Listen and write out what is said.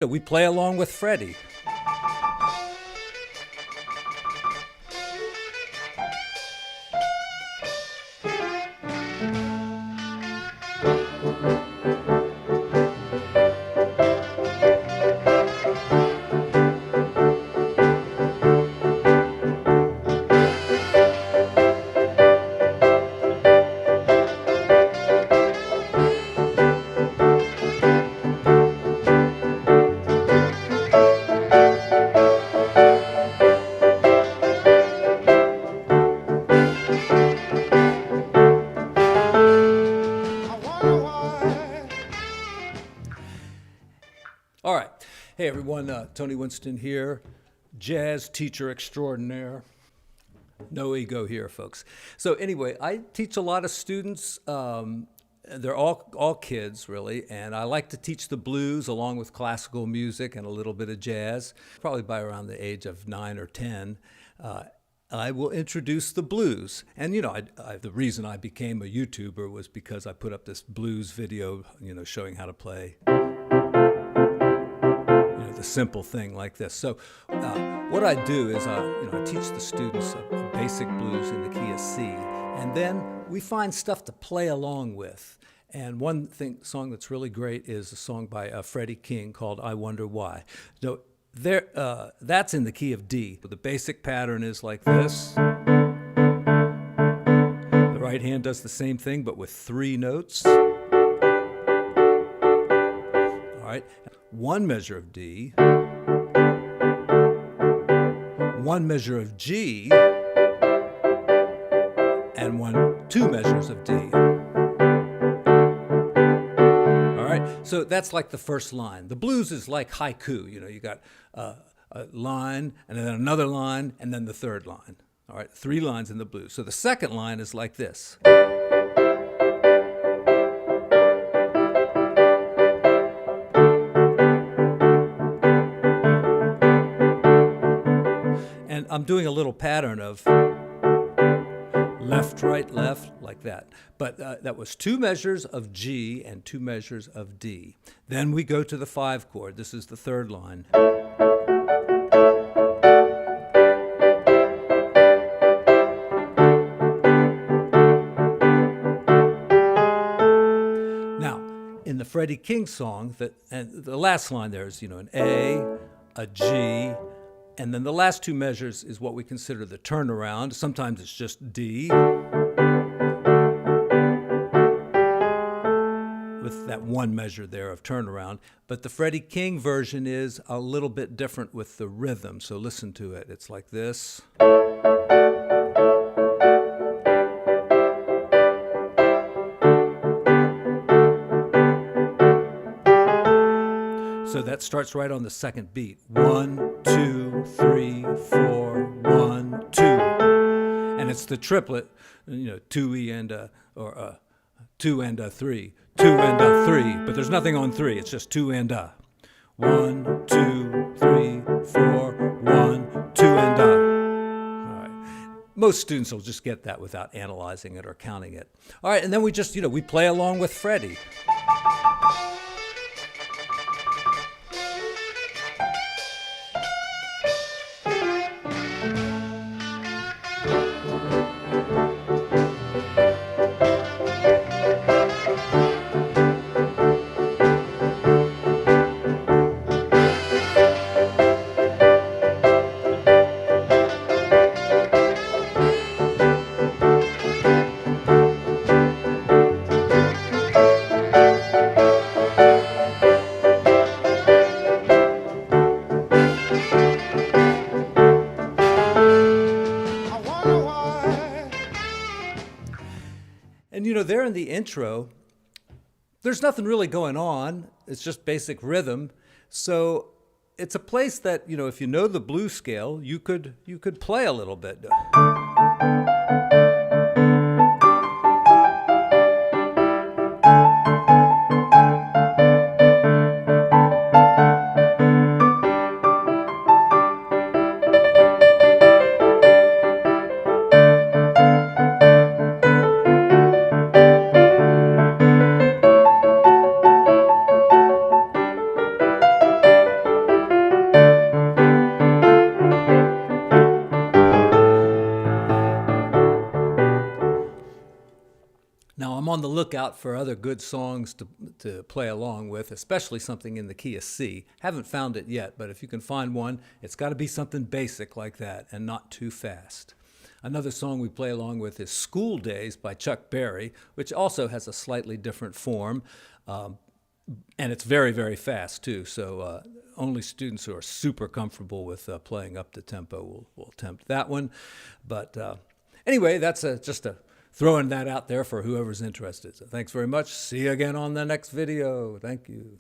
We play along with Freddie. All right. Hey, everyone. Tony Winston here, jazz teacher extraordinaire. No ego here, folks. So anyway, I teach a lot of students. They're all kids, really, and I like to teach the blues along with classical music and a little bit of jazz, probably by around the age of 9 or 10. I will introduce the blues. And, the reason I became a YouTuber was because I put up this blues video, showing how to play the simple thing like this. So what I do is I teach the students a basic blues in the key of C, and then we find stuff to play along with. And one song that's really great is a song by Freddie King called I Wonder Why. So that's in the key of D. The basic pattern is like this. The right hand does the same thing but with 3 notes. All right. 1 measure of D, 1 measure of G, and 2 measures of D. All right, so that's like the first line. The blues is like haiku. You got a line, and then another line, and then the third line. All right, 3 lines in the blues. So the second line is like this. I'm doing a little pattern of left, right, left, like that. But that was 2 measures of G and 2 measures of D. Then we go to the 5 chord. This is the third line. Now, in the Freddie King song, and the last line there is, an A, a G, and then the last 2 measures is what we consider the turnaround. Sometimes it's just D with that 1 measure there of turnaround. But the Freddie King version is a little bit different with the rhythm. So listen to it. It's like this. So that starts right on the second beat. 1, 2, 3, 4, 1, 2. And it's the triplet, 2E and or 2 and a 3, 2 and a 3. But there's nothing on 3, it's just 2 and a. 1, 2, 3, 4, 1, 2 and a. All right. Most students will just get that without analyzing it or counting it. All right, and then we just, we play along with Freddie. And there in the intro, there's nothing really going on. It's just basic rhythm. So it's a place that, if you know the blues scale, you could play a little bit. I'm on the lookout for other good songs to play along with, especially something in the key of C. Haven't found it yet, but if you can find one, it's got to be something basic like that and not too fast. Another song we play along with is School Days by Chuck Berry, which also has a slightly different form. And it's very, very fast, too. So only students who are super comfortable with playing up the tempo will attempt that one. But anyway, that's just throwing that out there for whoever's interested. So thanks very much. See you again on the next video. Thank you.